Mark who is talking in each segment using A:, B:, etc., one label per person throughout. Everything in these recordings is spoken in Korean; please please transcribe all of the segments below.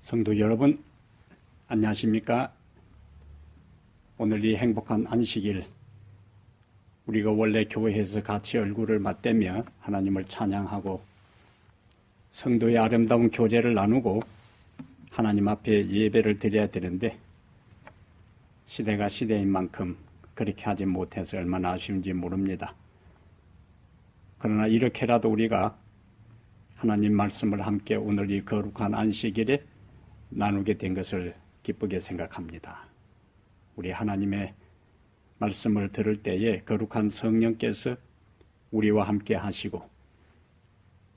A: 성도 여러분, 안녕하십니까? 오늘 이 행복한 안식일, 우리가 원래 교회에서 같이 얼굴을 맞대며 하나님을 찬양하고 성도의 아름다운 교제를 나누고 하나님 앞에 예배를 드려야 되는데 시대가 시대인 만큼 그렇게 하지 못해서 얼마나 아쉬운지 모릅니다. 그러나 이렇게라도 우리가 하나님 말씀을 함께 오늘 이 거룩한 안식일에 나누게 된 것을 기쁘게 생각합니다. 우리 하나님의 말씀을 들을 때에 거룩한 성령께서 우리와 함께 하시고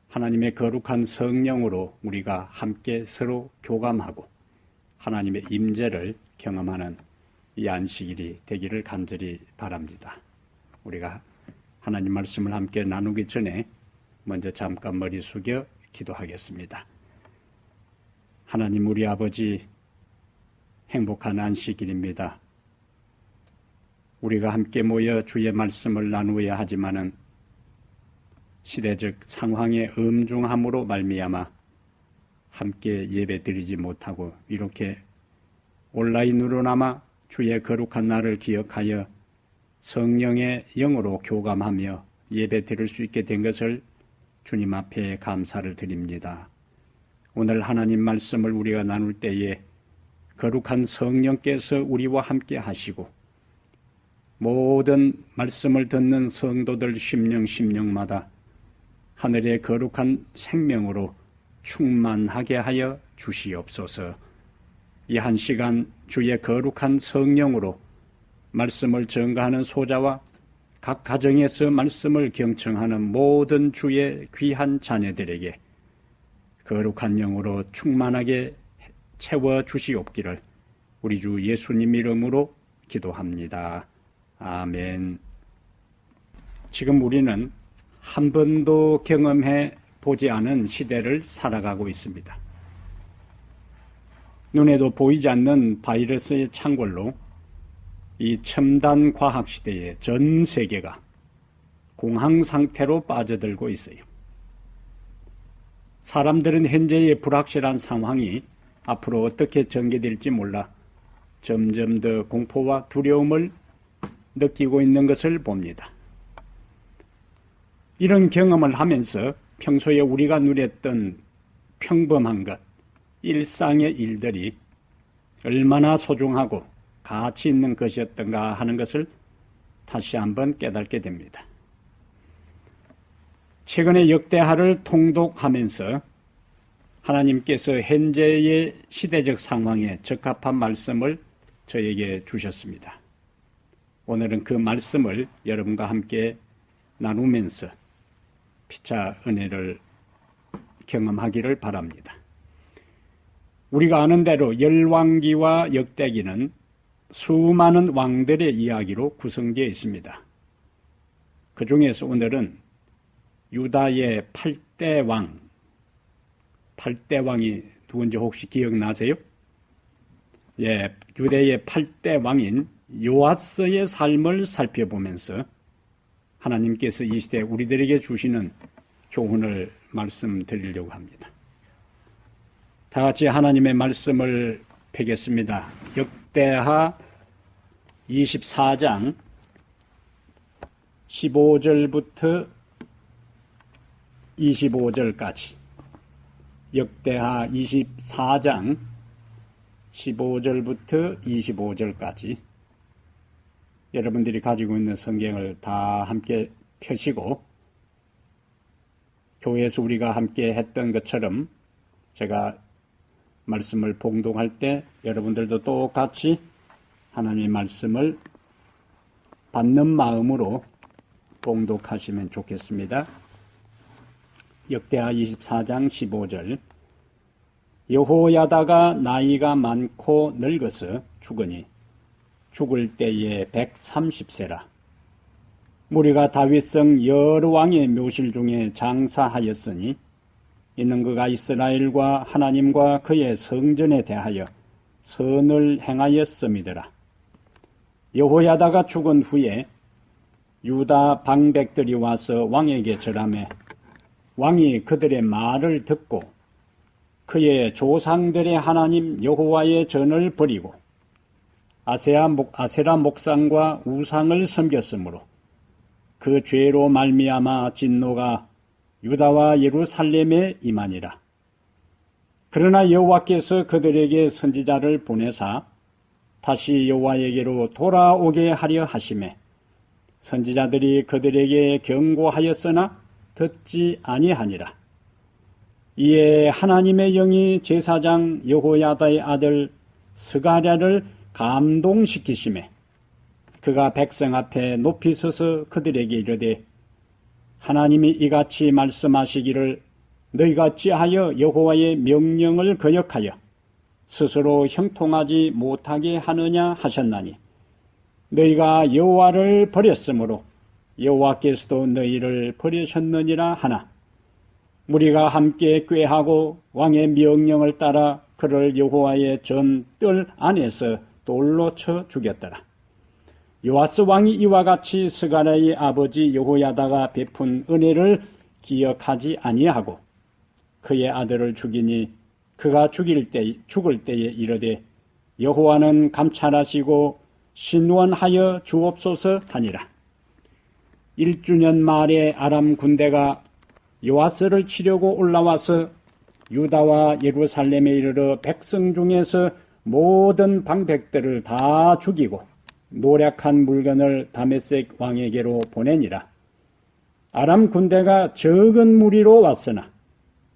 A: 하나님의 거룩한 성령으로 우리가 함께 서로 교감하고 하나님의 임재를 경험하는 이 안식일이 되기를 간절히 바랍니다. 우리가 하나님 말씀을 함께 나누기 전에 먼저 잠깐 머리 숙여 기도하겠습니다. 하나님 우리 아버지, 행복한 안식일입니다. 우리가 함께 모여 주의 말씀을 나누어야 하지만은 시대적 상황의 엄중함으로 말미암아 함께 예배드리지 못하고 이렇게 온라인으로나마 주의 거룩한 날을 기억하여 성령의 영으로 교감하며 예배드릴 수 있게 된 것을 주님 앞에 감사를 드립니다. 오늘 하나님 말씀을 우리가 나눌 때에 거룩한 성령께서 우리와 함께 하시고 모든 말씀을 듣는 성도들 심령마다 하늘의 거룩한 생명으로 충만하게 하여 주시옵소서. 이 한 시간 주의 거룩한 성령으로 말씀을 전가하는 소자와 각 가정에서 말씀을 경청하는 모든 주의 귀한 자녀들에게 거룩한 영으로 충만하게 채워 주시옵기를 우리 주 예수님 이름으로 기도합니다. 아멘. 지금 우리는 한 번도 경험해 보지 않은 시대를 살아가고 있습니다. 눈에도 보이지 않는 바이러스의 창궐로 이 첨단 과학 시대에 전 세계가 공황 상태로 빠져들고 있어요. 사람들은 현재의 불확실한 상황이 앞으로 어떻게 전개될지 몰라 점점 더 공포와 두려움을 느끼고 있는 것을 봅니다. 이런 경험을 하면서 평소에 우리가 누렸던 평범한 것, 일상의 일들이 얼마나 소중하고 가치 있는 것이었던가 하는 것을 다시 한번 깨닫게 됩니다. 최근에 역대하를 통독하면서 하나님께서 현재의 시대적 상황에 적합한 말씀을 저에게 주셨습니다. 오늘은 그 말씀을 여러분과 함께 나누면서 피차 은혜를 경험하기를 바랍니다. 우리가 아는 대로 열왕기와 역대기는 수많은 왕들의 이야기로 구성되어 있습니다. 그 중에서 오늘은 유다의 8대 왕, 8대 왕이 누군지 혹시 기억나세요? 예, 유대의 8대 왕인 요아스의 삶을 살펴보면서 하나님께서 이 시대에 우리들에게 주시는 교훈을 말씀드리려고 합니다. 다 같이 하나님의 말씀을 펴겠습니다. 역대하 24장 15절부터 25절까지 역대하 24장 15절부터 25절까지 여러분들이 가지고 있는 성경을 다 함께 펴시고 교회에서 우리가 함께 했던 것처럼 제가 말씀을 봉독할 때 여러분들도 똑같이 하나님의 말씀을 받는 마음으로 봉독하시면 좋겠습니다. 역대하 24장 15절 여호야다가 나이가 많고 늙어서 죽으니 죽을 때에 130세라. 무리가 다윗성 여러 왕의 묘실 중에 장사하였으니 이는 그가 이스라엘과 하나님과 그의 성전에 대하여 선을 행하였음이더라. 여호야다가 죽은 후에 유다 방백들이 와서 왕에게 절하매 왕이 그들의 말을 듣고 그의 조상들의 하나님 여호와의 전을 버리고 아세라 목상과 우상을 섬겼으므로 그 죄로 말미암아 진노가 유다와 예루살렘에 임하니라. 그러나 여호와께서 그들에게 선지자를 보내사 다시 여호와에게로 돌아오게 하려 하시매 선지자들이 그들에게 경고하였으나 듣지 아니하니라. 이에 하나님의 영이 제사장 여호야다의 아들 스가랴를 감동시키시매 그가 백성 앞에 높이 서서 그들에게 이르되 하나님이 이같이 말씀하시기를 너희가 어찌하여 여호와의 명령을 거역하여 스스로 형통하지 못하게 하느냐 하셨나니 너희가 여호와를 버렸으므로 여호와께서도 너희를 버리셨느니라 하나 무리가 함께 꾀하고 왕의 명령을 따라 그를 여호와의 전 뜰 안에서 돌로 쳐 죽였더라. 요아스 왕이 이와 같이 스가랴의 아버지 여호야다가 베푼 은혜를 기억하지 아니하고 그의 아들을 죽이니 그가 죽을 때에 이르되 여호와는 감찰하시고 신원하여 주옵소서 하니라. 1주년 말에 아람 군대가 요아스를 치려고 올라와서 유다와 예루살렘에 이르러 백성 중에서 모든 방백들을 다 죽이고 노략한 물건을 다메섹 왕에게로 보내니라. 아람 군대가 적은 무리로 왔으나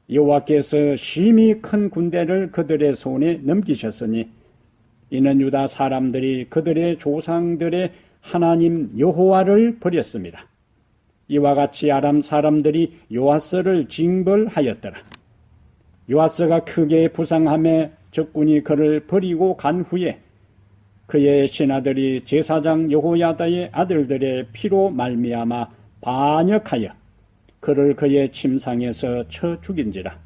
A: 여호와께서 심히 큰 군대를 그들의 손에 넘기셨으니 이는 유다 사람들이 그들의 조상들의 하나님 여호와를 버렸습니다. 이와 같이 아람 사람들이 요아스를 징벌하였더라. 요아스가 크게 부상하며 적군이 그를 버리고 간 후에 그의 신하들이 제사장 여호야다의 아들들의 피로 말미암아 반역하여 그를 그의 침상에서 쳐 죽인지라.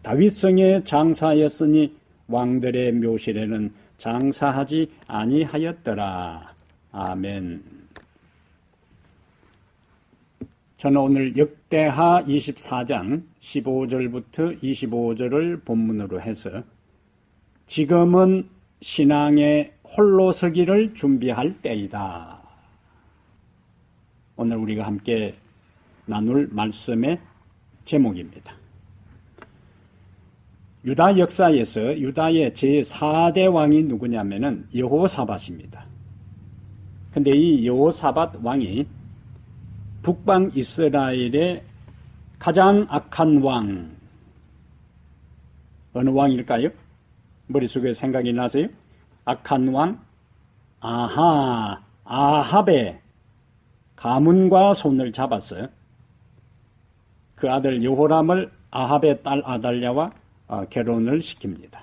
A: 다윗성에 장사하였으니 왕들의 묘실에는 장사하지 아니하였더라. 아멘. 저는 오늘 역대하 24장 15절부터 25절을 본문으로 해서 지금은 신앙의 홀로 서기를 준비할 때이다. 오늘 우리가 함께 나눌 말씀의 제목입니다. 유다 역사에서 유다의 제4대 왕이 누구냐면은 여호사밧입니다. 근데 이 여호사밧 왕이 북방 이스라엘의 가장 악한 왕, 어느 왕일까요? 머릿속에 생각이 나세요? 악한 왕 아합의 가문과 손을 잡아서 그 아들 여호람을 아합의 딸 아달랴와 결혼을 시킵니다.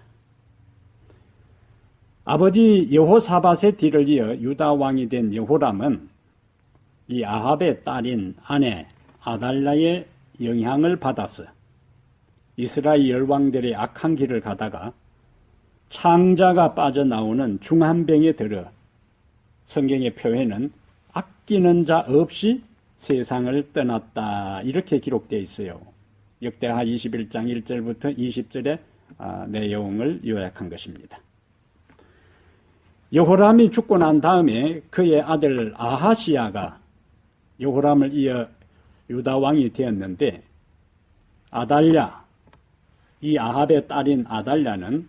A: 아버지 여호사밧의 뒤를 이어 유다 왕이 된 여호람은 이 아합의 딸인 아내 아달랴의 영향을 받아서 이스라엘 열왕들의 악한 길을 가다가 창자가 빠져나오는 중한병에 들어 성경의 표현은 아끼는 자 없이 세상을 떠났다 이렇게 기록되어 있어요. 역대하 21장 1절부터 20절의 내용을 요약한 것입니다. 여호람이 죽고 난 다음에 그의 아들 아하시야가 여호람을 이어 유다 왕이 되었는데 아달랴, 이 아합의 딸인 아달랴는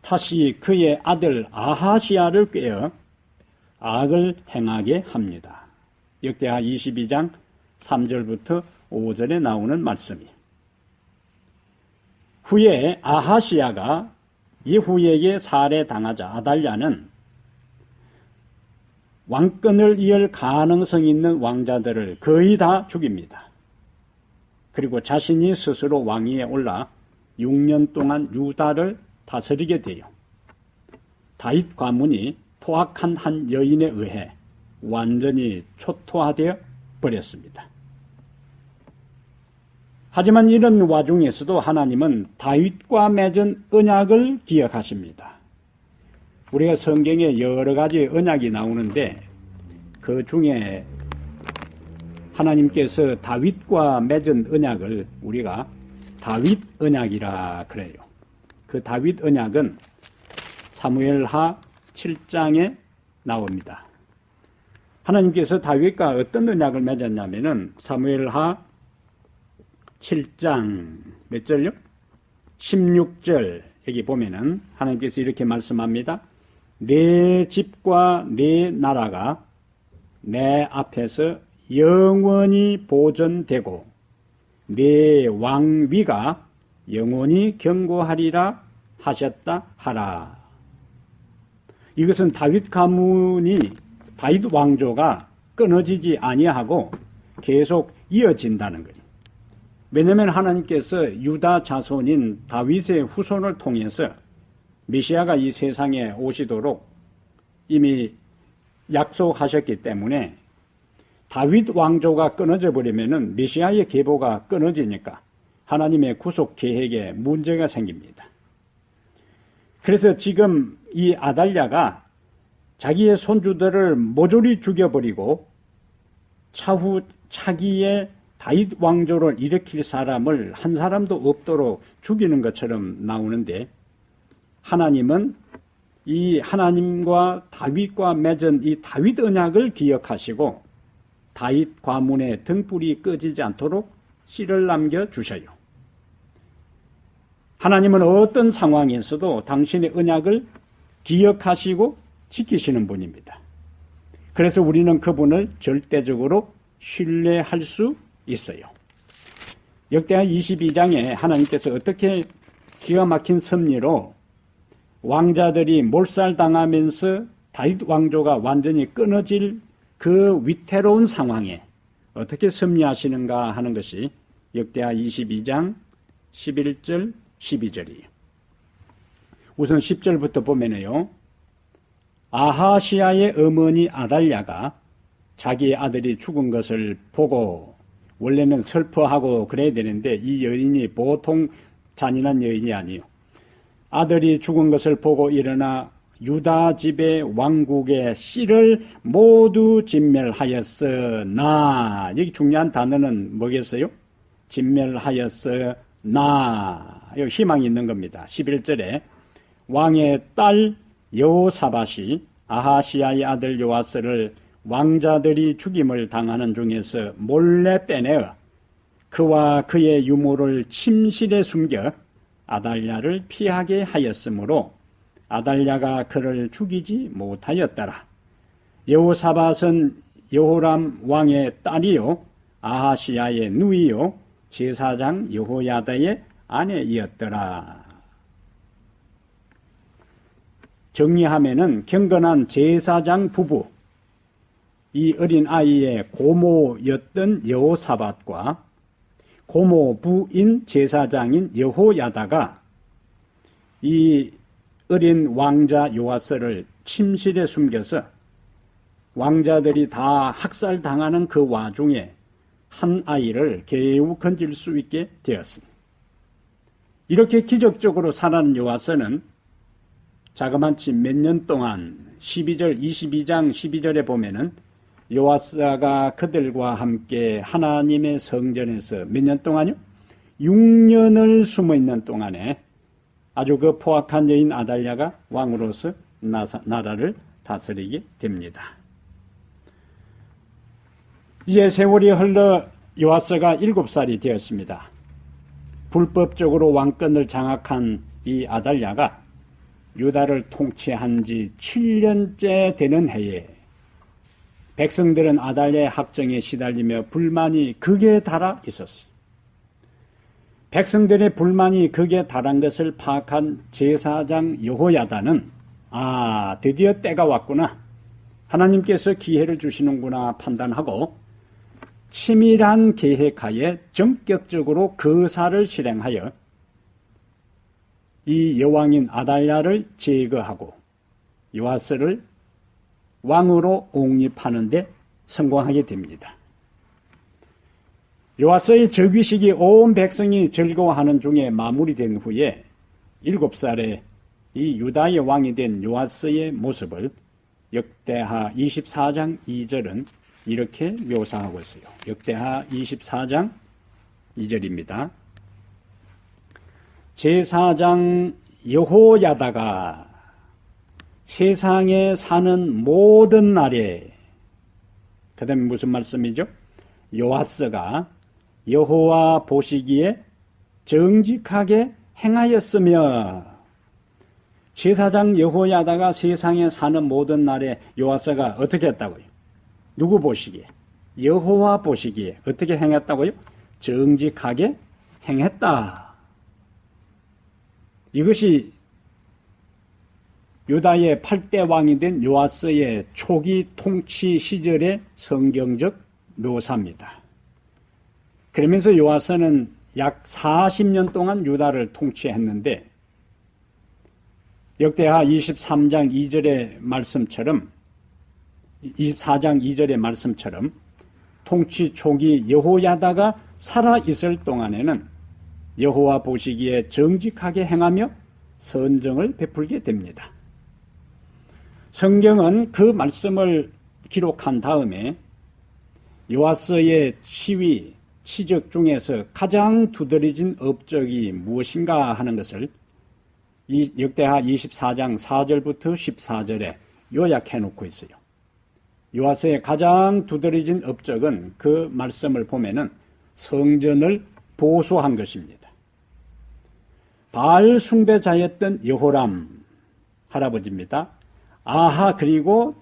A: 다시 그의 아들 아하시야를 꾀어 악을 행하게 합니다. 역대하 22장 3절부터 5절에 나오는 말씀이. 후에 아하시야가 예후에게 살해당하자 아달랴는 왕권을 이을 가능성 있는 왕자들을 거의 다 죽입니다. 그리고 자신이 스스로 왕위에 올라 6년 동안 유다를 다스리게 돼요. 다윗 가문이 포악한 한 여인에 의해 완전히 초토화되어 버렸습니다. 하지만 이런 와중에서도 하나님은 다윗과 맺은 언약을 기억하십니다. 우리가 성경에 여러 가지 언약이 나오는데 그 중에 하나님께서 다윗과 맺은 언약을 우리가 다윗 언약이라 그래요. 그 다윗 언약은 사무엘하 7장에 나옵니다. 하나님께서 다윗과 어떤 언약을 맺었냐면은 사무엘하 7장 몇 절요? 16절 여기 보면은 하나님께서 이렇게 말씀합니다. 내 집과 내 나라가 내 앞에서 영원히 보존되고 내 왕위가 영원히 견고하리라 하셨다 하라. 이것은 다윗 가문이 다윗 왕조가 끊어지지 아니하고 계속 이어진다는 거예요. 왜냐하면 하나님께서 유다 자손인 다윗의 후손을 통해서 메시아가 이 세상에 오시도록 이미 약속하셨기 때문에 다윗 왕조가 끊어져 버리면은 메시아의 계보가 끊어지니까 하나님의 구속 계획에 문제가 생깁니다. 그래서 지금 이 아달랴가 자기의 손주들을 모조리 죽여버리고 차후 차기의 다윗 왕조를 일으킬 사람을 한 사람도 없도록 죽이는 것처럼 나오는데 하나님은 이 하나님과 다윗과 맺은 이 다윗 언약을 기억하시고 다윗 가문의 등불이 꺼지지 않도록 씨를 남겨주셔요. 하나님은 어떤 상황에서도 당신의 언약을 기억하시고 지키시는 분입니다. 그래서 우리는 그분을 절대적으로 신뢰할 수 있어요. 역대하 22장에 하나님께서 어떻게 기가 막힌 섭리로 왕자들이 몰살당하면서 다윗 왕조가 완전히 끊어질 그 위태로운 상황에 어떻게 섭리하시는가 하는 것이 역대하 22장 11절 12절이에요. 우선 10절부터 보면요. 아하시아의 어머니 아달랴가 자기의 아들이 죽은 것을 보고 원래는 슬퍼하고 그래야 되는데 이 여인이 보통 잔인한 여인이 아니에요. 아들이 죽은 것을 보고 일어나 유다 집의 왕국의 씨를 모두 진멸하였으나 여기 중요한 단어는 뭐겠어요? 진멸하였으나 여기 희망이 있는 겁니다. 11절에 왕의 딸 여호사밧이 아하시아의 아들 요아스를 왕자들이 죽임을 당하는 중에서 몰래 빼내어 그와 그의 유모를 침실에 숨겨 아달랴를 피하게 하였으므로 아달랴가 그를 죽이지 못하였더라. 여호사밧은 여호람 왕의 딸이요 아하시아의 누이요 제사장 여호야다의 아내이었더라. 정리하면은 경건한 제사장 부부, 이 어린 아이의 고모였던 여호사밧과 고모 부인 제사장인 여호야다가 이 어린 왕자 요아스를 침실에 숨겨서 왕자들이 다 학살당하는 그 와중에 한 아이를 겨우 건질 수 있게 되었습니다. 이렇게 기적적으로 살아난 요아스는 자그마치 몇 년 동안 22장 12절에 보면은 요아스가 그들과 함께 하나님의 성전에서 몇 년 동안요? 6년을 숨어 있는 동안에 아주 그 포악한 여인 아달랴가 왕으로서 나라를 다스리게 됩니다. 이제 세월이 흘러 요아스가 7살이 되었습니다. 불법적으로 왕권을 장악한 이 아달랴가 유다를 통치한 지 7년째 되는 해에 백성들은 아달랴의 학정에 시달리며 불만이 극에 달아 있었어요. 백성들의 불만이 극에 달한 것을 파악한 제사장 여호야다는 드디어 때가 왔구나. 하나님께서 기회를 주시는구나 판단하고 치밀한 계획하에 전격적으로 거사를 실행하여 이 여왕인 아달랴를 제거하고 요아스를 왕으로 옹립하는 데 성공하게 됩니다. 요아스의 즉위식이 온 백성이 즐거워하는 중에 마무리된 후에 7살에 이 유다의 왕이 된 요아스의 모습을 역대하 24장 2절은 이렇게 묘사하고 있어요. 역대하 24장 2절입니다. 제사장 여호야다가 세상에 사는 모든 날에, 그 다음에 무슨 말씀이죠? 요아스가 여호와 보시기에 정직하게 행하였으며, 제사장 여호야다가 세상에 사는 모든 날에 요아스가 어떻게 했다고요? 누구 보시기에? 여호와 보시기에 어떻게 행했다고요? 정직하게 행했다. 이것이 유다의 8대 왕이 된 요아스의 초기 통치 시절의 성경적 묘사입니다. 그러면서 요아스는 약 40년 동안 유다를 통치했는데, 역대하 23장 2절의 말씀처럼, 24장 2절의 말씀처럼 통치 초기 여호야다가 살아있을 동안에는 여호와 보시기에 정직하게 행하며 선정을 베풀게 됩니다. 성경은 그 말씀을 기록한 다음에 요아스의 시위, 치적 중에서 가장 두드러진 업적이 무엇인가 하는 것을 이 역대하 24장 4절부터 14절에 요약해 놓고 있어요. 요아스의 가장 두드러진 업적은 그 말씀을 보면은 성전을 보수한 것입니다. 바알 숭배자였던 여호람 할아버지입니다. 아하, 그리고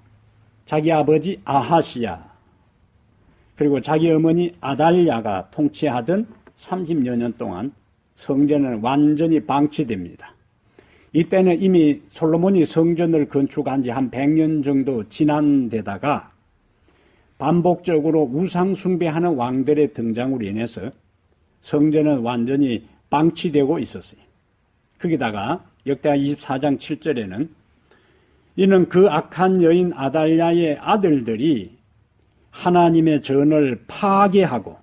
A: 자기 아버지 아하시야, 그리고 자기 어머니 아달랴가 통치하던 30여 년 동안 성전은 완전히 방치됩니다. 이때는 이미 솔로몬이 성전을 건축한 지 한 100년 정도 지난 데다가 반복적으로 우상 숭배하는 왕들의 등장으로 인해서 성전은 완전히 방치되고 있었어요. 거기다가 역대하 24장 7절에는 이는 그 악한 여인 아달랴의 아들들이 하나님의 전을 파괴하고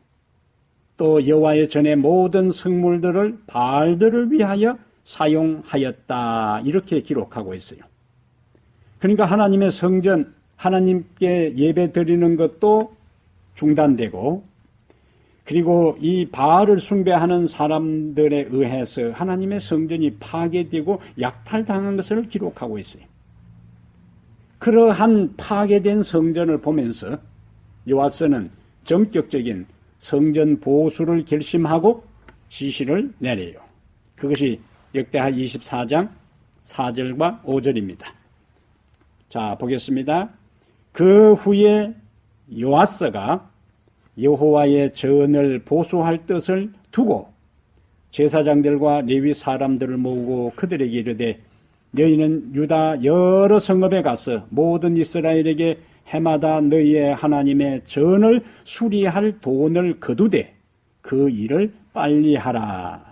A: 또 여호와의 전의 모든 성물들을 바알들을 위하여 사용하였다, 이렇게 기록하고 있어요. 그러니까 하나님의 성전, 하나님께 예배 드리는 것도 중단되고, 그리고 이 바알을 숭배하는 사람들에 의해서 하나님의 성전이 파괴되고 약탈당한 것을 기록하고 있어요. 그러한 파괴된 성전을 보면서 요아스는 전격적인 성전 보수를 결심하고 지시를 내려요. 그것이 역대하 24장 4절과 5절입니다. 자, 보겠습니다. 그 후에 요아스가 여호와의 전을 보수할 뜻을 두고 제사장들과 레위 사람들을 모으고 그들에게 이르되, 너희는 유다 여러 성읍에 가서 모든 이스라엘에게 해마다 너희의 하나님의 전을 수리할 돈을 거두되 그 일을 빨리 하라.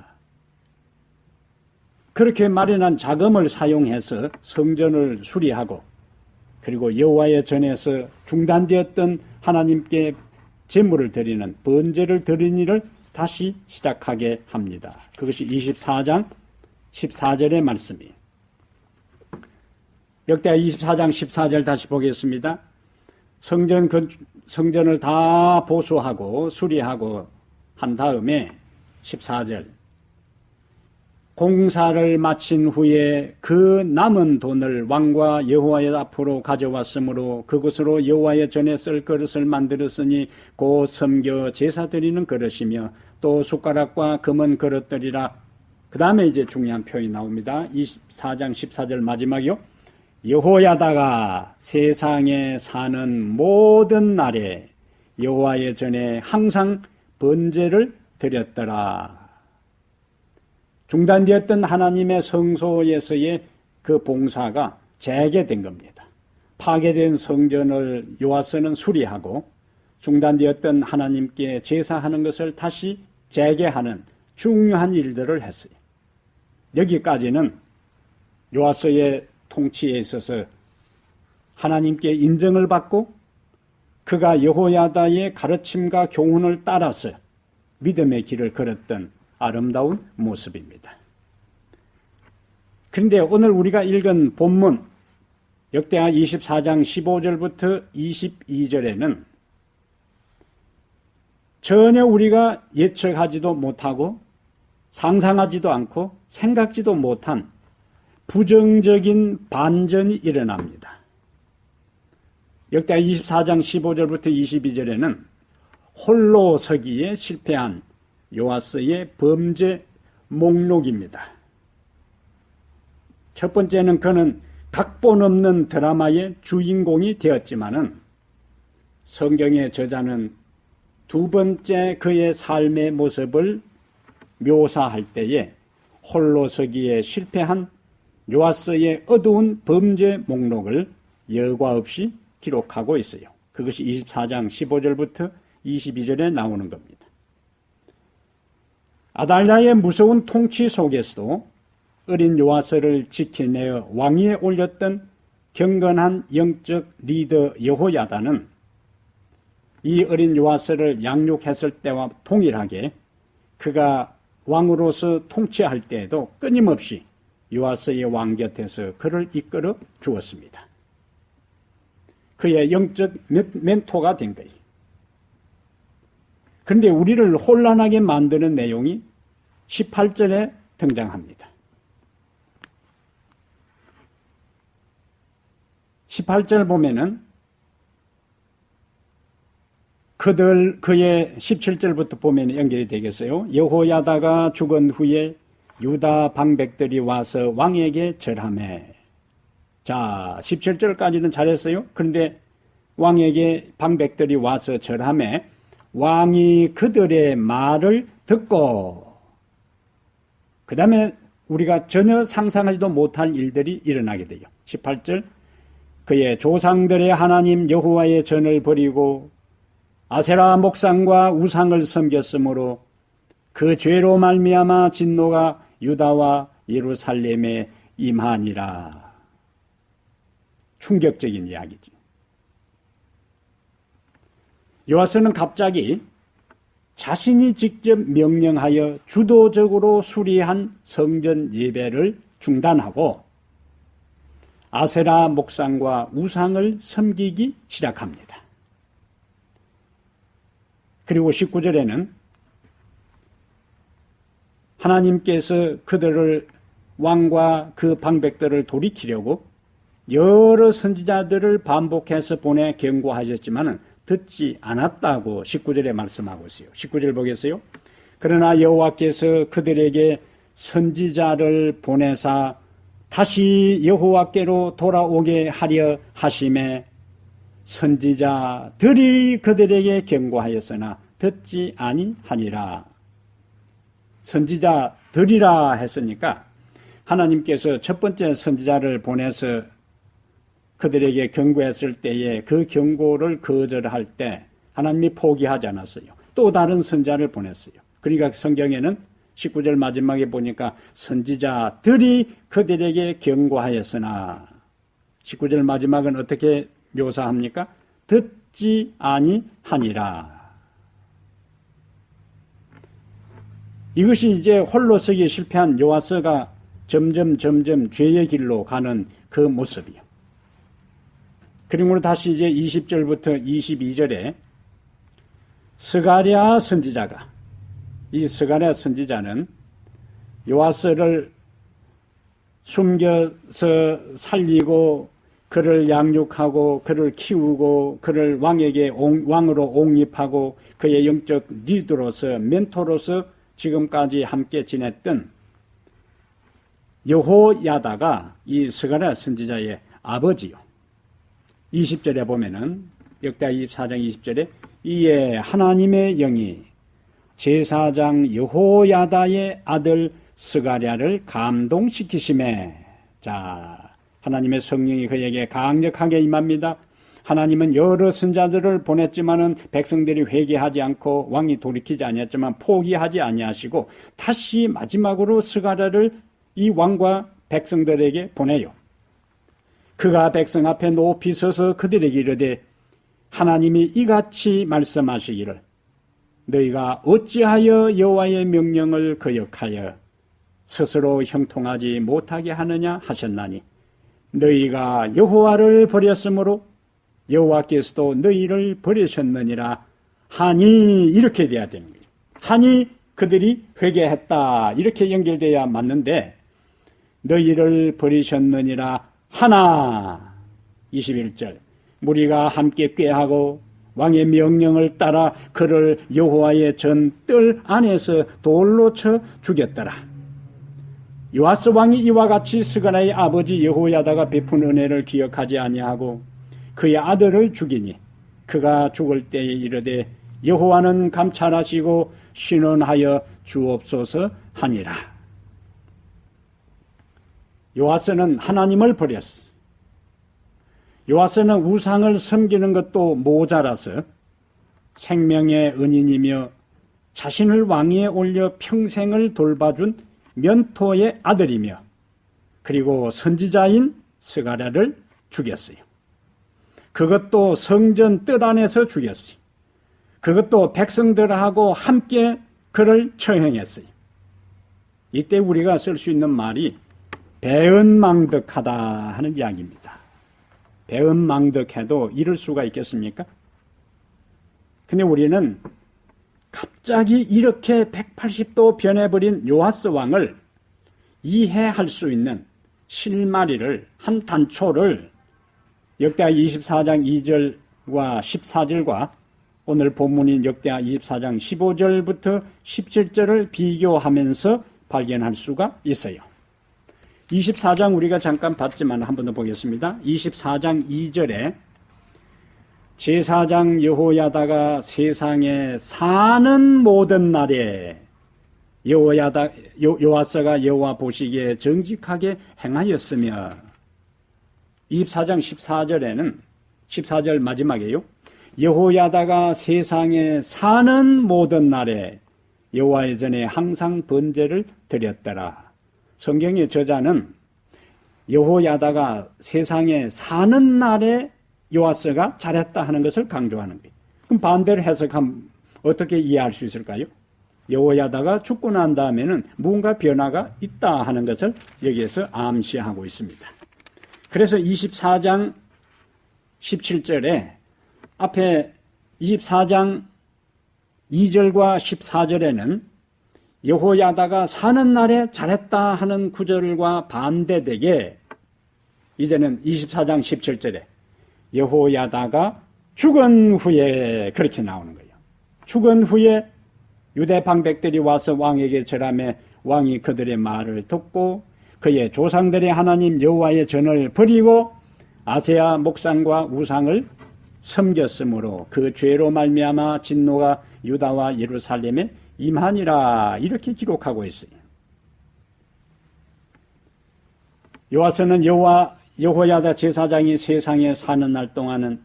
A: 그렇게 마련한 자금을 사용해서 성전을 수리하고, 그리고 여호와의 전에서 중단되었던 하나님께 제물을 드리는 번제를 드리는 일을 다시 시작하게 합니다. 그것이 24장 14절의 말씀이에요. 역대하 24장 14절 다시 보겠습니다. 성전을 다 보수하고 수리하고 한 다음에 14절, 공사를 마친 후에 그 남은 돈을 왕과 여호와의 앞으로 가져왔으므로 그것으로 여호와의 전에 쓸 그릇을 만들었으니 곧 섬겨 제사 드리는 그릇이며 또 숟가락과 금은 그릇들이라. 그 다음에 이제 중요한 표현이 나옵니다. 24장 14절 마지막이요. 여호야다가 세상에 사는 모든 날에 여호와의 전에 항상 번제를 드렸더라. 중단되었던 하나님의 성소에서의 그 봉사가 재개된 겁니다. 파괴된 성전을 요아스는 수리하고 중단되었던 하나님께 제사하는 것을 다시 재개하는 중요한 일들을 했어요. 여기까지는 요아스의 통치에 있어서 하나님께 인정을 받고 그가 여호야다의 가르침과 교훈을 따라서 믿음의 길을 걸었던 아름다운 모습입니다. 그런데 오늘 우리가 읽은 본문 역대하 24장 15절부터 22절에는 전혀 우리가 예측하지도 못하고 상상하지도 않고 생각지도 못한 부정적인 반전이 일어납니다. 역대하 24장 15절부터 22절에는 홀로 서기에 실패한 요아스의 범죄 목록입니다. 첫 번째는 그는 각본 없는 드라마의 주인공이 되었지만은 성경의 저자는 두 번째 그의 삶의 모습을 묘사할 때에 홀로 서기에 실패한 요아스의 어두운 범죄 목록을 여과 없이 기록하고 있어요. 그것이 24장 15절부터 22절에 나오는 겁니다. 아달랴의 무서운 통치 속에서도 어린 요아스를 지켜내어 왕위에 올렸던 경건한 영적 리더 여호야다는 이 어린 요아스를 양육했을 때와 동일하게 그가 왕으로서 통치할 때에도 끊임없이 요아스의 왕 곁에서 그를 이끌어 주었습니다. 그의 영적 멘토가 된 거예요. 그런데 우리를 혼란하게 만드는 내용이 18절에 등장합니다. 18절 보면은 그의 17절부터 보면 연결이 되겠어요. 여호야다가 죽은 후에 유다 방백들이 와서 왕에게 절하매. 자, 17절까지는 잘했어요. 그런데 왕에게 방백들이 와서 절하매 왕이 그들의 말을 듣고 그 다음에 우리가 전혀 상상하지도 못할 일들이 일어나게 돼요. 18절 그의 조상들의 하나님 여호와의 전을 버리고 아세라 목상과 우상을 섬겼으므로 그 죄로 말미암아 진노가 유다와 예루살렘에 임하니라. 충격적인 이야기죠. 요아스는 갑자기 자신이 직접 명령하여 주도적으로 수리한 성전 예배를 중단하고 아세라 목상과 우상을 섬기기 시작합니다. 그리고 19절에는 하나님께서 그들을 왕과 그 방백들을 돌이키려고 여러 선지자들을 반복해서 보내 경고하셨지만 듣지 않았다고 19절에 말씀하고 있어요. 19절 보겠어요? 그러나 여호와께서 그들에게 선지자를 보내사 다시 여호와께로 돌아오게 하려 하심에 선지자들이 그들에게 경고하였으나 듣지 아니하니라. 선지자들이라 했으니까 하나님께서 첫 번째 선지자를 보내서 그들에게 경고했을 때에 그 경고를 거절할 때 하나님이 포기하지 않았어요. 또 다른 선지자를 보냈어요. 그러니까 성경에는 19절 마지막에 보니까 선지자들이 그들에게 경고하였으나 19절 마지막은 어떻게 묘사합니까? 듣지 아니하니라. 이것이 이제 홀로 서기에 실패한 요아스가 점점 죄의 길로 가는 그 모습이요. 그리고 다시 이제 20절부터 22절에 스가랴 선지자가, 이 스가랴 선지자는 요아스를 숨겨서 살리고 그를 양육하고 그를 키우고 그를 왕으로 옹립하고 그의 영적 리더로서 멘토로서 지금까지 함께 지냈던 여호야다가 이 스가랴 선지자의 아버지요. 20절에 보면은 역대하 24장 20절에 이에 하나님의 영이 제사장 여호야다의 아들 스가랴를 감동시키심에, 자, 하나님의 성령이 그에게 강력하게 임합니다. 하나님은 여러 선자들을 보냈지만은 백성들이 회개하지 않고 왕이 돌이키지 아니했지만 포기하지 아니하시고 다시 마지막으로 스가랴를 이 왕과 백성들에게 보내요. 그가 백성 앞에 높이 서서 그들에게 이르되 하나님이 이같이 말씀하시기를 너희가 어찌하여 여호와의 명령을 거역하여 스스로 형통하지 못하게 하느냐 하셨나니 너희가 여호와를 버렸으므로 여호와께서도 너희를 버리셨느니라 하니, 이렇게 돼야 되는 거예요. 하니 그들이 회개했다. 이렇게 연결돼야 맞는데 너희를 버리셨느니라 하나 21절 무리가 함께 꾀하고 왕의 명령을 따라 그를 여호와의 전뜰 안에서 돌로 쳐 죽였더라. 요아스 왕이 이와 같이 스가랴의 아버지 여호야다가 베푼 은혜를 기억하지 아니하고 그의 아들을 죽이니 그가 죽을 때에 이르되 여호와는 감찰하시고 신원하여 주옵소서 하니라. 요아스는 하나님을 버렸어. 요아스는 우상을 섬기는 것도 모자라서 생명의 은인이며 자신을 왕위에 올려 평생을 돌봐준 면토의 아들이며 그리고 선지자인 스가랴를 죽였어요. 그것도 성전 뜰 안에서 죽였어요. 그것도 백성들하고 함께 그를 처형했어요. 이때 우리가 쓸 수 있는 말이 배은망덕하다 하는 이야기입니다. 배은망덕해도 이럴 수가 있겠습니까? 근데 우리는 갑자기 이렇게 180도 변해버린 요아스 왕을 이해할 수 있는 실마리를 한 단초를 역대하 24장 2절과 14절과 오늘 본문인 역대하 24장 15절부터 17절을 비교하면서 발견할 수가 있어요. 24장 우리가 잠깐 봤지만 한 번 더 보겠습니다. 24장 2절에 제사장 여호야다가 세상에 사는 모든 날에 요아스가 여호와 보시기에 정직하게 행하였으며 24장 14절에는 14절 마지막에요. 여호야다가 세상에 사는 모든 날에 여호와의 전에 항상 번제를 드렸더라. 성경의 저자는 여호야다가 세상에 사는 날에 요아스가 잘했다 하는 것을 강조하는 거예요. 그럼 반대로 해석하면 어떻게 이해할 수 있을까요? 여호야다가 죽고 난 다음에는 무언가 변화가 있다 하는 것을 여기에서 암시하고 있습니다. 그래서 24장 17절에 앞에 24장 2절과 14절에는 여호야다가 사는 날에 잘했다 하는 구절과 반대되게 이제는 24장 17절에 여호야다가 죽은 후에 그렇게 나오는 거예요. 죽은 후에 유대 방백들이 와서 왕에게 절하며 왕이 그들의 말을 듣고 그의 조상들의 하나님 여호와의 전을 버리고 아세야 목상과 우상을 섬겼으므로 그 죄로 말미암아 진노가 유다와 예루살렘에 임하니라 이렇게 기록하고 있어요. 요아스는 여호야다 제사장이 세상에 사는 날 동안은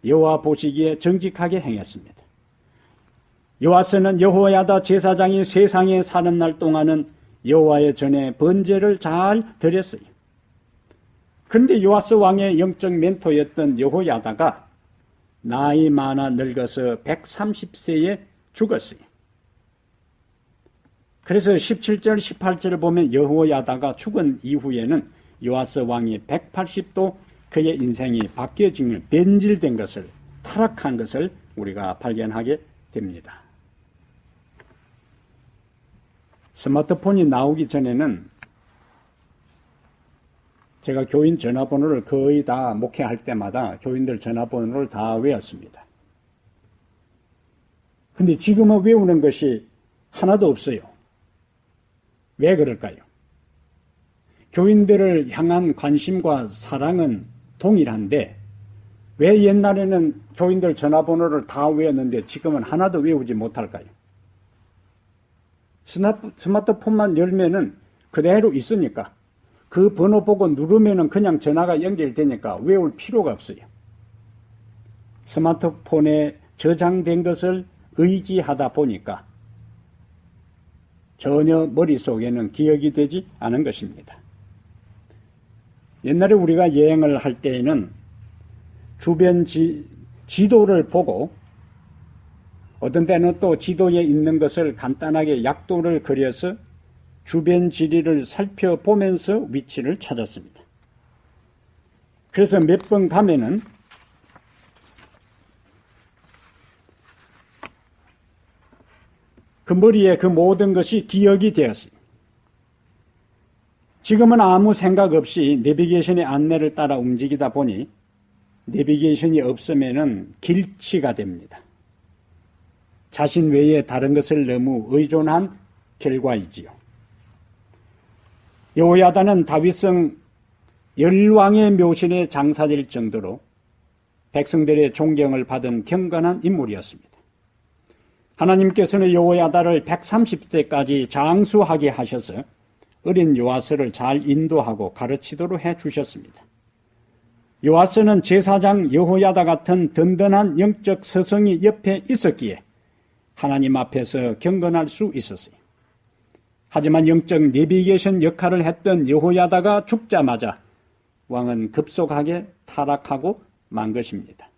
A: 여호와 보시기에 정직하게 행했습니다. 요아스는 여호야다 제사장이 세상에 사는 날 동안은 여호와의 전에 번제를 잘 드렸어요. 그런데 요아스 왕의 영적 멘토였던 여호야다가 나이 많아 늙어서 130세에 죽었어요. 그래서 17절, 18절을 보면 여호야다가 죽은 이후에는 요아스 왕이 180도 그의 인생이 바뀌어진, 변질된 것을, 타락한 것을 우리가 발견하게 됩니다. 스마트폰이 나오기 전에는 제가 교인 전화번호를 거의 다 목회할 때마다 교인들 전화번호를 다 외웠습니다. 근데 지금은 외우는 것이 하나도 없어요. 왜 그럴까요? 교인들을 향한 관심과 사랑은 동일한데 왜 옛날에는 교인들 전화번호를 다 외웠는데 지금은 하나도 외우지 못할까요? 스마트폰만 열면은 그대로 있으니까 그 번호 보고 누르면은 그냥 전화가 연결되니까 외울 필요가 없어요. 스마트폰에 저장된 것을 의지하다 보니까 전혀 머릿속에는 기억이 되지 않은 것입니다. 옛날에 우리가 여행을 할 때에는 주변 지도를 보고 어떤 때는 또 지도에 있는 것을 간단하게 약도를 그려서 주변 지리를 살펴보면서 위치를 찾았습니다. 그래서 몇 번 가면은 그 머리에 그 모든 것이 기억이 되었어요. 지금은 아무 생각 없이 내비게이션의 안내를 따라 움직이다 보니 내비게이션이 없으면은 길치가 됩니다. 자신 외에 다른 것을 너무 의존한 결과이지요. 여호야다는 다윗성 열왕의 묘실에 장사될 정도로 백성들의 존경을 받은 경건한 인물이었습니다. 하나님께서는 여호야다를 130세까지 장수하게 하셔서 어린 요아스를 잘 인도하고 가르치도록 해주셨습니다. 요아스는 제사장 여호야다 같은 든든한 영적 서성이 옆에 있었기에 하나님 앞에서 경건할 수 있었어요. 하지만 영적 내비게이션 역할을 했던 여호야다가 죽자마자 왕은 급속하게 타락하고 만 것입니다.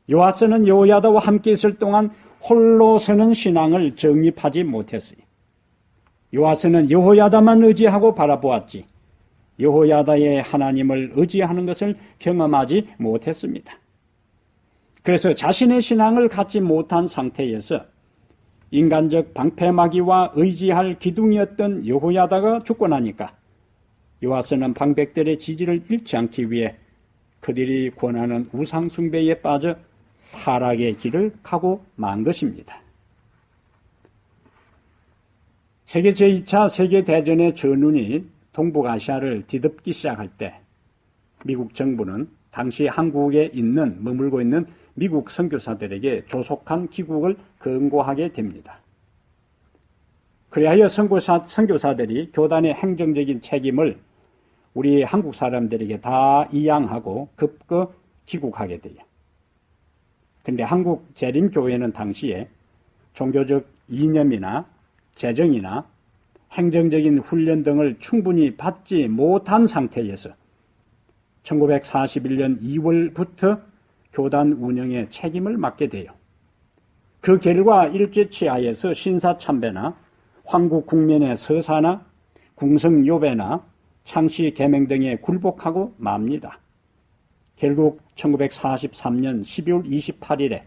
A: 요아스는 여호야다와 함께 있을 동안 홀로 서는 신앙을 정립하지 못했어요. 요아스는 여호야다만 의지하고 바라보았지 여호야다의 하나님을 의지하는 것을 경험하지 못했습니다. 그래서 자신의 신앙을 갖지 못한 상태에서 인간적 방패막이와 의지할 기둥이었던 여호야다가 죽고 나니까 요아스는 방백들의 지지를 잃지 않기 위해 그들이 권하는 우상숭배에 빠져 타락의 길을 가고 만 것입니다. 세계 제2차 세계대전의 전운이 동북아시아를 뒤덮기 시작할 때 미국 정부는 당시 한국에 머물고 있는 미국 선교사들에게 조속한 귀국을 권고하게 됩니다. 그리하여 선교사들이 교단의 행정적인 책임을 우리 한국 사람들에게 다 이양하고 급거 귀국하게 돼요. 그런데 한국 재림교회는 당시에 종교적 이념이나 재정이나 행정적인 훈련 등을 충분히 받지 못한 상태에서 1941년 2월부터 교단 운영에 책임을 맡게 돼요. 그 결과 일제치하에서 신사참배나 황국 국민의 서사나 궁성요배나 창씨 계명 등에 굴복하고 맙니다. 결국 1943년 12월 28일에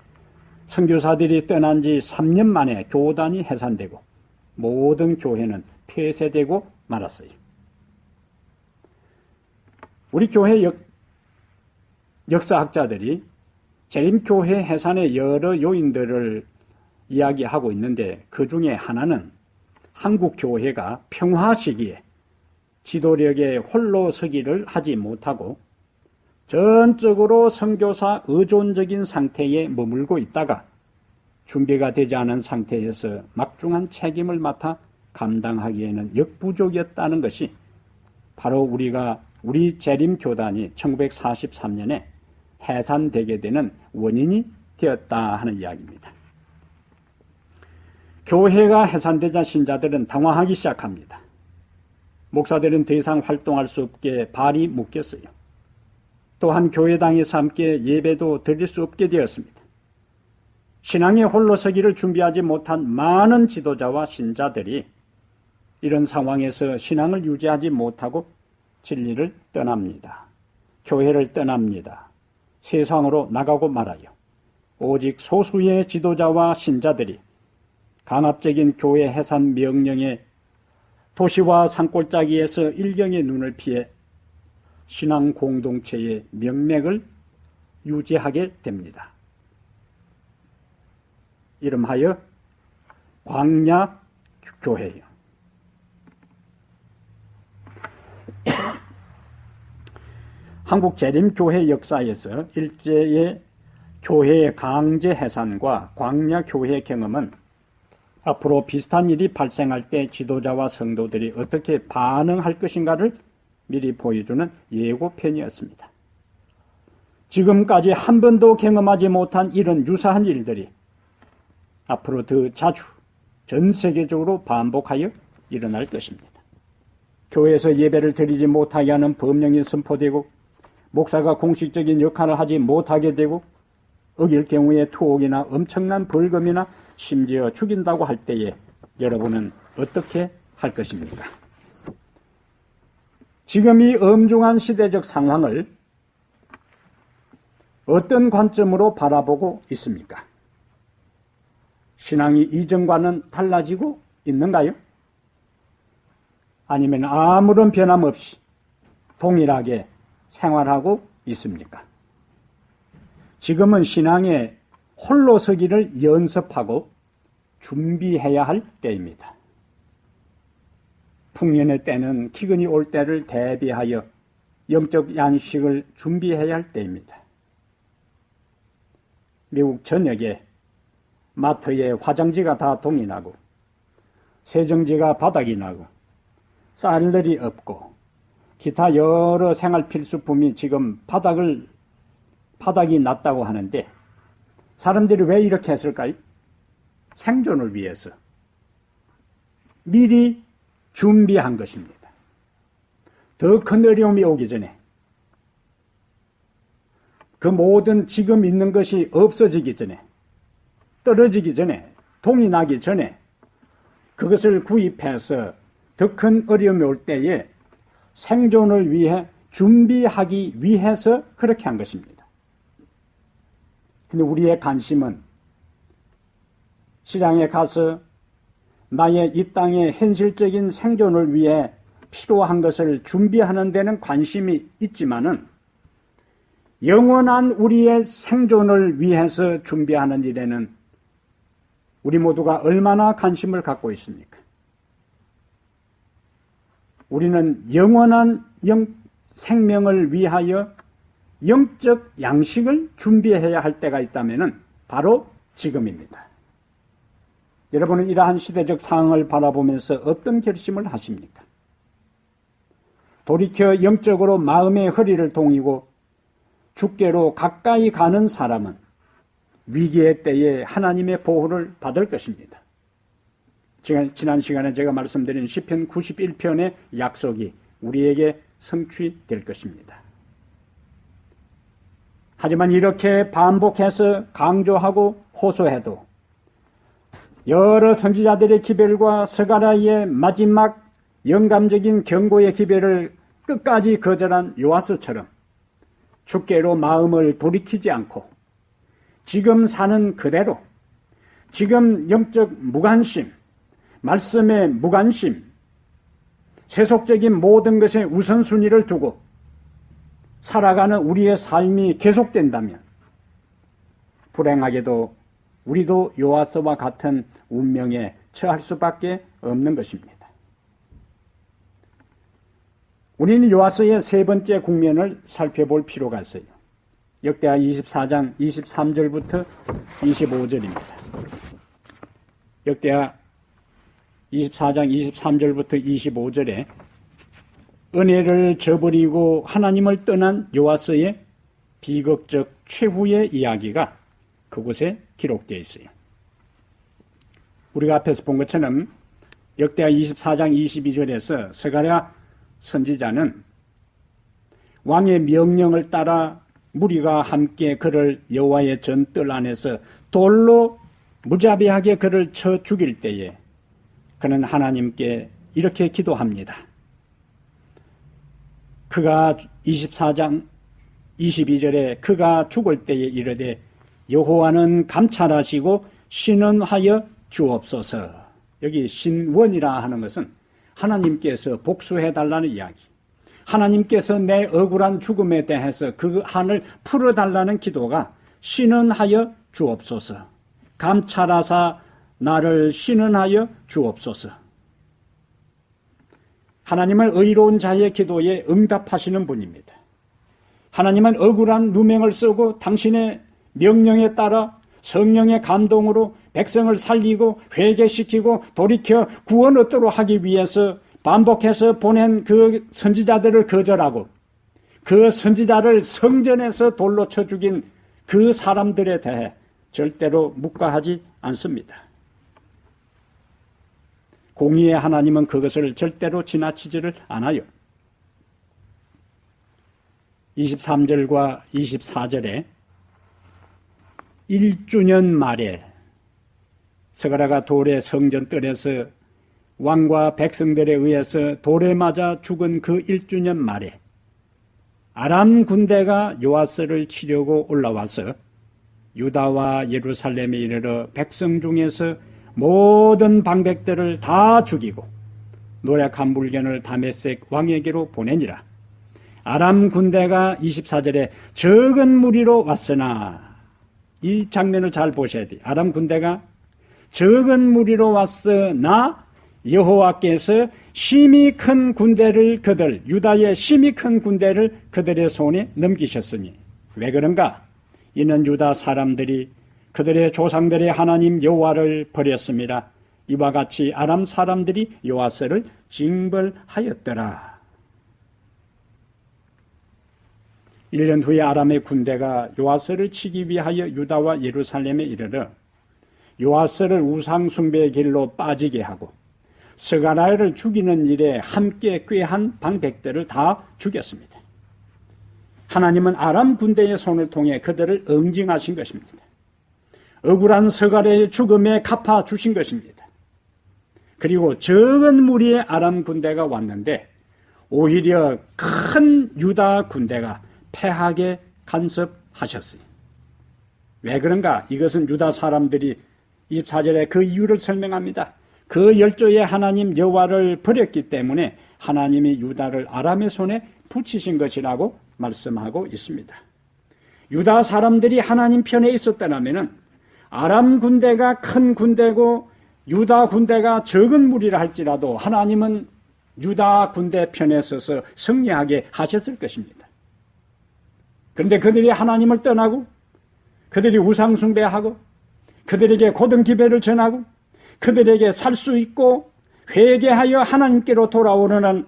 A: 선교사들이 떠난 지 3년 만에 교단이 해산되고 모든 교회는 폐쇄되고 말았어요. 우리 교회 역사학자들이 재림교회 해산의 여러 요인들을 이야기하고 있는데 그 중에 하나는 한국 교회가 평화 시기에 지도력에 홀로 서기를 하지 못하고 전적으로 선교사 의존적인 상태에 머물고 있다가 준비가 되지 않은 상태에서 막중한 책임을 맡아 감당하기에는 역부족이었다는 것이 바로 우리 재림교단이 1943년에 해산되게 되는 원인이 되었다 하는 이야기입니다. 교회가 해산되자 신자들은 당황하기 시작합니다. 목사들은 더 이상 활동할 수 없게 발이 묶였어요. 또한 교회당에서 함께 예배도 드릴 수 없게 되었습니다. 신앙의 홀로서기를 준비하지 못한 많은 지도자와 신자들이 이런 상황에서 신앙을 유지하지 못하고 진리를 떠납니다. 교회를 떠납니다. 세상으로 나가고 말아요. 오직 소수의 지도자와 신자들이 강압적인 교회 해산 명령에 도시와 산골짜기에서 일경의 눈을 피해 신앙 공동체의 명맥을 유지하게 됩니다. 이름하여 광야교회예요. 한국 재림교회 역사에서 일제의 교회의 강제 해산과 광야교회 경험은 앞으로 비슷한 일이 발생할 때 지도자와 성도들이 어떻게 반응할 것인가를 미리 보여주는 예고편이었습니다. 지금까지 한 번도 경험하지 못한 이런 유사한 일들이 앞으로 더 자주 전 세계적으로 반복하여 일어날 것입니다. 교회에서 예배를 드리지 못하게 하는 법령이 선포되고 목사가 공식적인 역할을 하지 못하게 되고 어길 경우에 투옥이나 엄청난 벌금이나 심지어 죽인다고 할 때에 여러분은 어떻게 할 것입니까? 지금 이 엄중한 시대적 상황을 어떤 관점으로 바라보고 있습니까? 신앙이 이전과는 달라지고 있는가요? 아니면 아무런 변함없이 동일하게 생활하고 있습니까? 지금은 신앙에 홀로 서기를 연습하고 준비해야 할 때입니다. 풍년의 때는 기근이 올 때를 대비하여 영적 양식을 준비해야 할 때입니다. 미국 전역에 마트에 화장지가 다 동이 나고 세정지가 바닥이 나고 쌀들이 없고 기타 여러 생활 필수품이 지금 바닥이 났다고 하는데 사람들이 왜 이렇게 했을까요? 생존을 위해서 미리 준비한 것입니다. 더 큰 어려움이 오기 전에 그 모든 지금 있는 것이 없어지기 전에 떨어지기 전에 동이 나기 전에 그것을 구입해서 더 큰 어려움이 올 때에 생존을 위해 준비하기 위해서 그렇게 한 것입니다. 근데 우리의 관심은 시장에 가서 나의 이 땅의 현실적인 생존을 위해 필요한 것을 준비하는 데는 관심이 있지만은 영원한 우리의 생존을 위해서 준비하는 일에는 우리 모두가 얼마나 관심을 갖고 있습니까? 우리는 영원한 생명을 위하여 영적 양식을 준비해야 할 때가 있다면 바로 지금입니다. 여러분은 이러한 시대적 상황을 바라보면서 어떤 결심을 하십니까? 돌이켜 영적으로 마음의 허리를 동이고 주께로 가까이 가는 사람은 위기의 때에 하나님의 보호를 받을 것입니다. 지난 시간에 제가 말씀드린 시편 91편의 약속이 우리에게 성취될 것입니다. 하지만 이렇게 반복해서 강조하고 호소해도 여러 선지자들의 기별과 스가랴의 마지막 영감적인 경고의 기별을 끝까지 거절한 요아스처럼 주께로 마음을 돌이키지 않고 지금 사는 그대로 지금 영적 무관심, 말씀의 무관심, 세속적인 모든 것에 우선순위를 두고 살아가는 우리의 삶이 계속된다면 불행하게도 우리도 요아스와 같은 운명에 처할 수밖에 없는 것입니다. 우리는 요아스의 세 번째 국면을 살펴볼 필요가 있어요. 역대하 24장 23절부터 25절입니다. 역대하 24장 23절부터 25절에 은혜를 저버리고 하나님을 떠난 요아스의 비극적 최후의 이야기가 그곳에 기록되어 있어요. 우리가 앞에서 본 것처럼 역대하 24장 22절에서 스가랴 선지자는 왕의 명령을 따라 무리가 함께 그를 여호와의 전뜰 안에서 돌로 무자비하게 그를 쳐 죽일 때에 그는 하나님께 이렇게 기도합니다. 그가 24장 22절에 그가 죽을 때에 이르되 여호와는 감찰하시고 신원하여 주옵소서. 여기 신원이라 하는 것은 하나님께서 복수해달라는 이야기. 하나님께서 내 억울한 죽음에 대해서 그 한을 풀어달라는 기도가 신원하여 주옵소서. 감찰하사 나를 신원하여 주옵소서. 하나님은 의로운 자의 기도에 응답하시는 분입니다. 하나님은 억울한 누명을 쓰고 당신의 명령에 따라 성령의 감동으로 백성을 살리고 회개시키고 돌이켜 구원 얻도록 하기 위해서 반복해서 보낸 그 선지자들을 거절하고 그 선지자를 성전에서 돌로 쳐 죽인 그 사람들에 대해 절대로 묵과하지 않습니다. 공의의 하나님은 그것을 절대로 지나치지를 않아요. 23절과 24절에 1주년 말에 스가랴가 돌의 성전 뜰에서 왕과 백성들에 의해서 돌에 맞아 죽은 그 1주년 말에 아람 군대가 요아스를 치려고 올라와서 유다와 예루살렘에 이르러 백성 중에서 모든 방백들을 다 죽이고 노력한 물건을 다메섹 왕에게로 보내니라. 아람 군대가 24절에 적은 무리로 왔으나, 이 장면을 잘 보셔야 돼요. 아람 군대가 적은 무리로 왔으나 여호와께서 심히 큰 군대를 유다의 심히 큰 군대를 그들의 손에 넘기셨으니, 왜 그런가? 이는 유다 사람들이 그들의 조상들의 하나님 여호와를 버렸습니다. 이와 같이 아람 사람들이 요아스를 징벌하였더라. 1년 후에 아람의 군대가 요아스를 치기 위하여 유다와 예루살렘에 이르러 요아스를 우상 숭배의 길로 빠지게 하고 스가랴를 죽이는 일에 함께 꾀한 방백들을 다 죽였습니다. 하나님은 아람 군대의 손을 통해 그들을 응징하신 것입니다. 억울한 스가랴의 죽음에 갚아 주신 것입니다. 그리고 적은 무리의 아람 군대가 왔는데 오히려 큰 유다 군대가 패하게 간섭하셨어요. 왜 그런가? 이것은 유다 사람들이 24절에 그 이유를 설명합니다. 그 열조의 하나님 여호와를 버렸기 때문에 하나님이 유다를 아람의 손에 붙이신 것이라고 말씀하고 있습니다. 유다 사람들이 하나님 편에 있었다면 아람 군대가 큰 군대고 유다 군대가 적은 무리라 할지라도 하나님은 유다 군대 편에 서서 승리하게 하셨을 것입니다. 그런데 그들이 하나님을 떠나고 그들이 우상 숭배하고 그들에게 고등 기배를 전하고 그들에게 살 수 있고 회개하여 하나님께로 돌아오는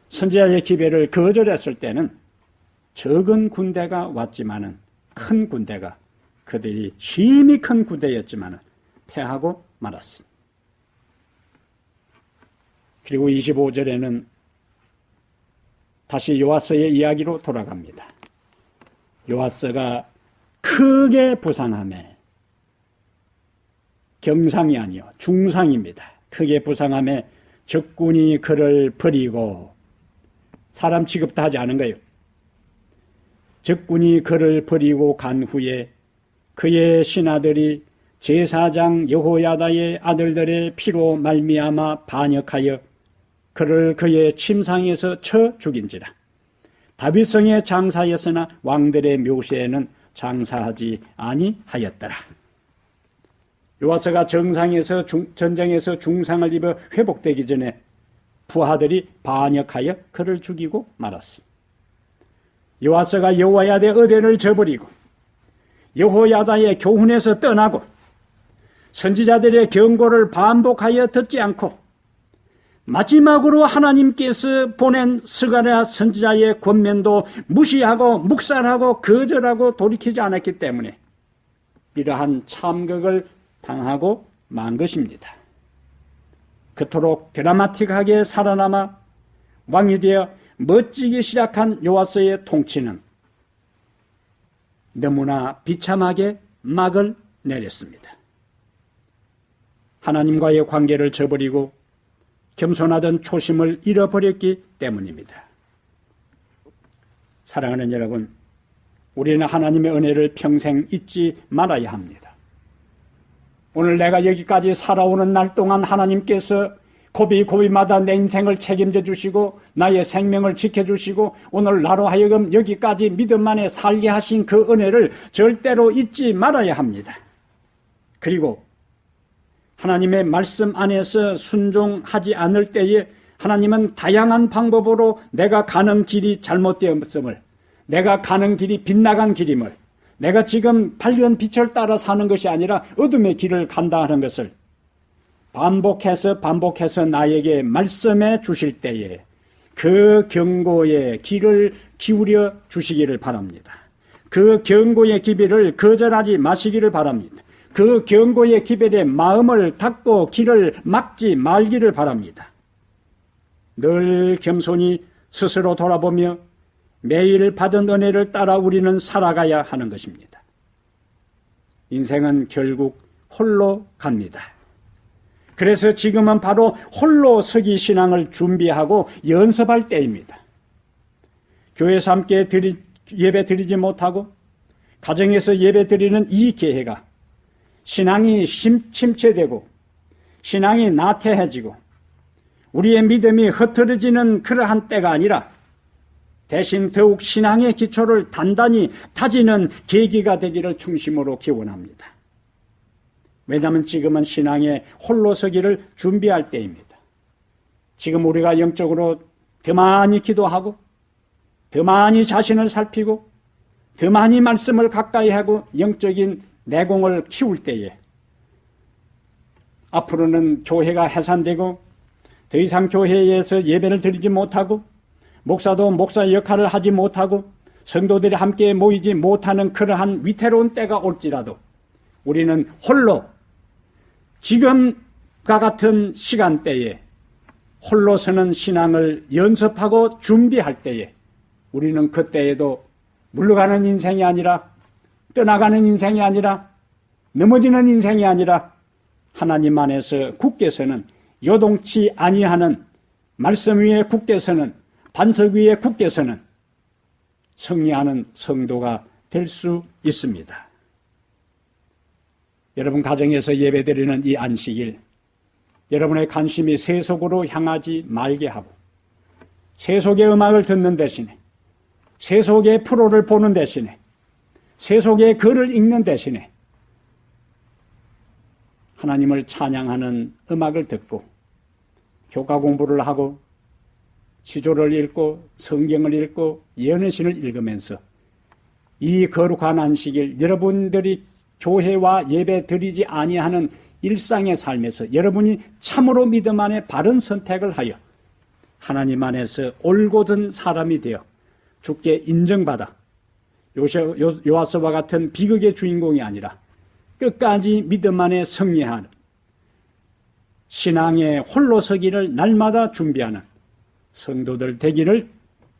A: 선지자의 기배를 거절했을 때는 적은 군대가 왔지만은 큰 군대가, 그들이 심히 큰 군대였지만은 패하고 말았습니다. 그리고 25절에는 다시 요아스의 이야기로 돌아갑니다. 요아스가 크게 부상함에, 경상이 아니요 중상입니다. 크게 부상함에 적군이 그를 버리고, 사람 취급도 하지 않은 거예요. 적군이 그를 버리고 간 후에 그의 신하들이 제사장 여호야다의 아들들의 피로 말미암아 반역하여 그를 그의 침상에서 쳐 죽인지라. 다윗성에 장사였으나 왕들의 묘세에는 장사하지 아니하였더라. 요아스가 전쟁에서 중상을 입어 회복되기 전에 부하들이 반역하여 그를 죽이고 말았습니다. 요아스가 여호야다의 의뢰를 저버리고 여호야다의 교훈에서 떠나고 선지자들의 경고를 반복하여 듣지 않고 마지막으로 하나님께서 보낸 스가랴 선지자의 권면도 무시하고 묵살하고 거절하고 돌이키지 않았기 때문에 이러한 참극을 당하고 만 것입니다. 그토록 드라마틱하게 살아남아 왕이 되어 멋지게 시작한 요아스의 통치는 너무나 비참하게 막을 내렸습니다. 하나님과의 관계를 저버리고 겸손하던 초심을 잃어버렸기 때문입니다. 사랑하는 여러분, 우리는 하나님의 은혜를 평생 잊지 말아야 합니다. 오늘 내가 여기까지 살아오는 날 동안 하나님께서 고비고비마다 내 인생을 책임져 주시고 나의 생명을 지켜주시고 오늘 나로 하여금 여기까지 믿음 안에 살게 하신 그 은혜를 절대로 잊지 말아야 합니다. 그리고 하나님의 말씀 안에서 순종하지 않을 때에 하나님은 다양한 방법으로 내가 가는 길이 잘못되었음을, 내가 가는 길이 빗나간 길임을, 내가 지금 밝은 빛을 따라 사는 것이 아니라 어둠의 길을 간다 하는 것을 반복해서 나에게 말씀해 주실 때에 그 경고의 귀를 기울여 주시기를 바랍니다. 그 경고의 기별을 거절하지 마시기를 바랍니다. 그 경고의 기별에 마음을 닫고 길을 막지 말기를 바랍니다. 늘 겸손히 스스로 돌아보며 매일 받은 은혜를 따라 우리는 살아가야 하는 것입니다. 인생은 결국 홀로 갑니다. 그래서 지금은 바로 홀로 서기 신앙을 준비하고 연습할 때입니다. 교회에서 함께 예배 드리지 못하고 가정에서 예배 드리는 이 기회가 신앙이 침체되고 신앙이 나태해지고 우리의 믿음이 흐트러지는 그러한 때가 아니라 대신 더욱 신앙의 기초를 단단히 다지는 계기가 되기를 중심으로 기원합니다. 왜냐하면 지금은 신앙의 홀로 서기를 준비할 때입니다. 지금 우리가 영적으로 더 많이 기도하고 더 많이 자신을 살피고 더 많이 말씀을 가까이 하고 영적인 내공을 키울 때에 앞으로는 교회가 해산되고 더 이상 교회에서 예배를 드리지 못하고 목사도 목사 역할을 하지 못하고 성도들이 함께 모이지 못하는 그러한 위태로운 때가 올지라도 우리는 홀로 지금과 같은 시간대에 홀로 서는 신앙을 연습하고 준비할 때에 우리는 그때에도 물러가는 인생이 아니라 떠나가는 인생이 아니라 넘어지는 인생이 아니라 하나님 안에서 굳게 서는 요동치 아니하는 말씀 위에 굳게 서는 반석 위에 굳게 서는 승리하는 성도가 될 수 있습니다. 여러분 가정에서 예배드리는 이 안식일 여러분의 관심이 세속으로 향하지 말게 하고 세속의 음악을 듣는 대신에 세속의 프로를 보는 대신에 세속의 글을 읽는 대신에 하나님을 찬양하는 음악을 듣고 교과 공부를 하고 시조를 읽고 성경을 읽고 예언의 신을 읽으면서 이 거룩한 안식일 여러분들이 교회와 예배 드리지 아니하는 일상의 삶에서 여러분이 참으로 믿음 안에 바른 선택을 하여 하나님 안에서 올곧은 사람이 되어 주께 인정받아 요아스와 같은 비극의 주인공이 아니라 끝까지 믿음 안에 승리하는 신앙의 홀로 서기를 날마다 준비하는 성도들 되기를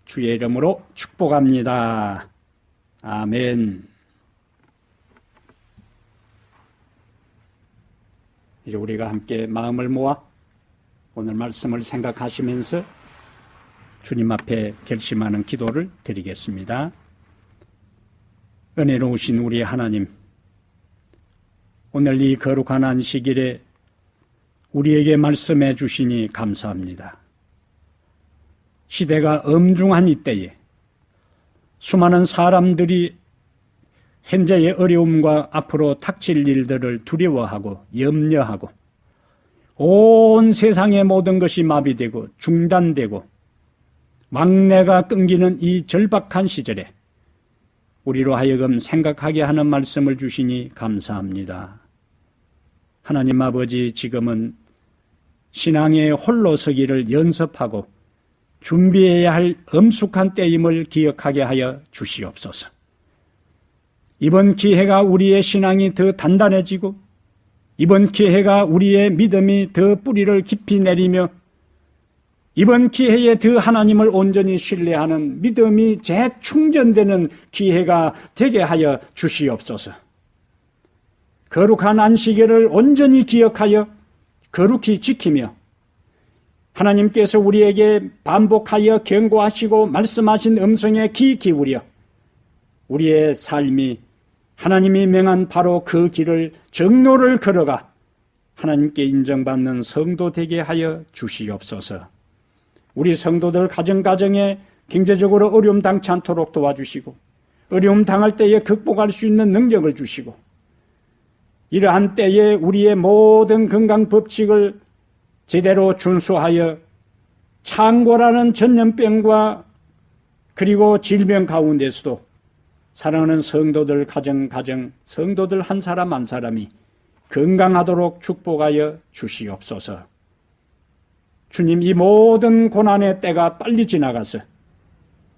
A: 주의 이름으로 축복합니다. 아멘. 이제 우리가 함께 마음을 모아 오늘 말씀을 생각하시면서 주님 앞에 결심하는 기도를 드리겠습니다. 은혜로우신 우리 하나님, 오늘 이 거룩한 안식일에 우리에게 말씀해 주시니 감사합니다. 시대가 엄중한 이때에 수많은 사람들이 현재의 어려움과 앞으로 닥칠 일들을 두려워하고 염려하고 온 세상의 모든 것이 마비되고 중단되고 왕래가 끊기는 이 절박한 시절에 우리로 하여금 생각하게 하는 말씀을 주시니 감사합니다. 하나님 아버지, 지금은 신앙의 홀로 서기를 연습하고 준비해야 할 엄숙한 때임을 기억하게 하여 주시옵소서. 이번 기회가 우리의 신앙이 더 단단해지고 이번 기회가 우리의 믿음이 더 뿌리를 깊이 내리며 이번 기회에 더 하나님을 온전히 신뢰하는 믿음이 재충전되는 기회가 되게 하여 주시옵소서. 거룩한 안식일을 온전히 기억하여 거룩히 지키며 하나님께서 우리에게 반복하여 경고하시고 말씀하신 음성에 귀 기울여 우리의 삶이 하나님이 명한 바로 그 길을 정로를 걸어가 하나님께 인정받는 성도 되게 하여 주시옵소서. 우리 성도들 가정가정에 경제적으로 어려움 당치 않도록 도와주시고 어려움 당할 때에 극복할 수 있는 능력을 주시고 이러한 때에 우리의 모든 건강 법칙을 제대로 준수하여 창고라는 전염병과 그리고 질병 가운데서도 사랑하는 성도들 가정 성도들 한 사람 한 사람이 건강하도록 축복하여 주시옵소서. 주님, 이 모든 고난의 때가 빨리 지나가서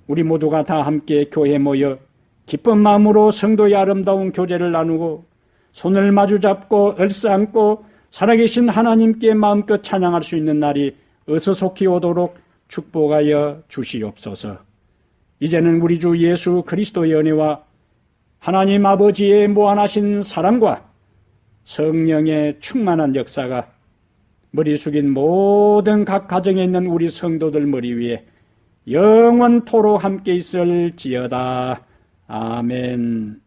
A: 우리 모두가 다 함께 교회에 모여 기쁜 마음으로 성도의 아름다운 교제를 나누고 손을 마주잡고 얼싸안고 살아계신 하나님께 마음껏 찬양할 수 있는 날이 어서 속히 오도록 축복하여 주시옵소서. 이제는 우리 주 예수 그리스도의 은혜와 하나님 아버지의 무한하신 사랑과 성령의 충만한 역사가 머리 숙인 모든 각 가정에 있는 우리 성도들 머리 위에 영원토록 함께 있을지어다. 아멘.